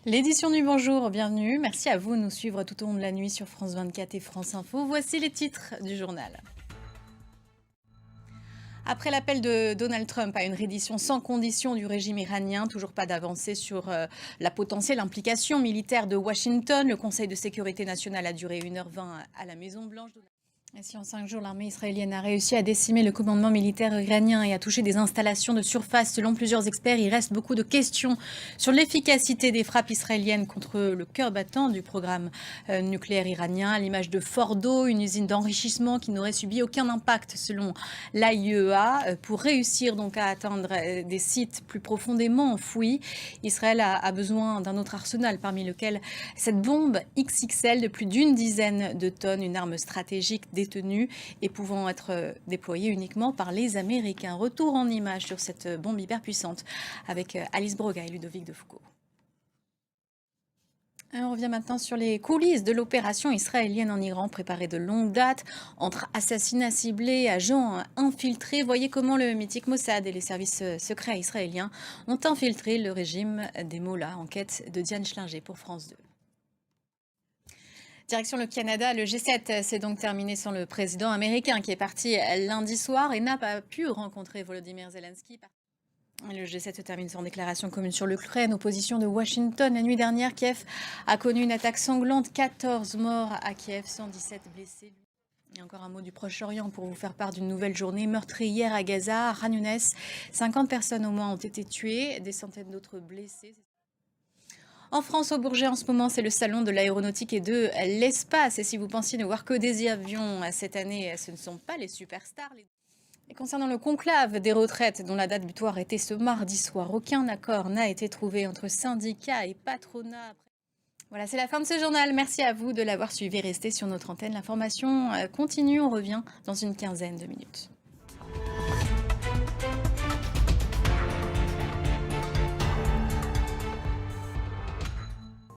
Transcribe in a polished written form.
L'édition du Bonjour, bienvenue. Merci à vous de nous suivre tout au long de la nuit sur France 24 et France Info. Voici les titres du journal. Après l'appel de Donald Trump à une reddition sans condition du régime iranien, toujours pas d'avancée sur la potentielle implication militaire de Washington. Le Conseil de sécurité nationale a duré 1h20 à la Maison-Blanche. Et si en 5 jours, l'armée israélienne a réussi à décimer le commandement militaire iranien et à toucher des installations de surface, selon plusieurs experts, il reste beaucoup de questions sur l'efficacité des frappes israéliennes contre le cœur battant du programme nucléaire iranien, à l'image de Fordo, une usine d'enrichissement qui n'aurait subi aucun impact selon l'AIEA. Pour réussir donc à atteindre des sites plus profondément enfouis, Israël a besoin d'un autre arsenal, parmi lequel cette bombe XXL de plus d'une dizaine de tonnes, une arme stratégique détenue et pouvant être déployée uniquement par les Américains. Retour en images sur cette bombe hyper puissante avec Alice Broga et Ludovic de Foucault. On revient maintenant sur les coulisses de l'opération israélienne en Iran, préparée de longue date, entre assassinats ciblés, agents infiltrés. Voyez comment le mythique Mossad et les services secrets israéliens ont infiltré le régime des Mollahs. Enquête de Diane Schlinger pour France 2. Direction le Canada, le G7 s'est donc terminé sans le président américain qui est parti lundi soir et n'a pas pu rencontrer Volodymyr Zelensky. Le G7 se termine sans déclaration commune sur l'Ukraine. Opposition de Washington. La nuit dernière, Kiev a connu une attaque sanglante. 14 morts à Kiev, 117 blessés. Et encore un mot du Proche-Orient pour vous faire part d'une nouvelle journée meurtrière à Gaza, à Khan Younes. 50 personnes au moins ont été tuées, des centaines d'autres blessées. En France, au Bourget, en ce moment, c'est le salon de l'aéronautique et de l'espace. Et si vous pensiez ne voir que des avions cette année, ce ne sont pas les superstars. Et concernant le conclave des retraites, dont la date butoir était ce mardi soir, aucun accord n'a été trouvé entre syndicats et patronat. Voilà, c'est la fin de ce journal. Merci à vous de l'avoir suivi. Restez sur notre antenne. L'information continue. On revient dans une quinzaine de minutes.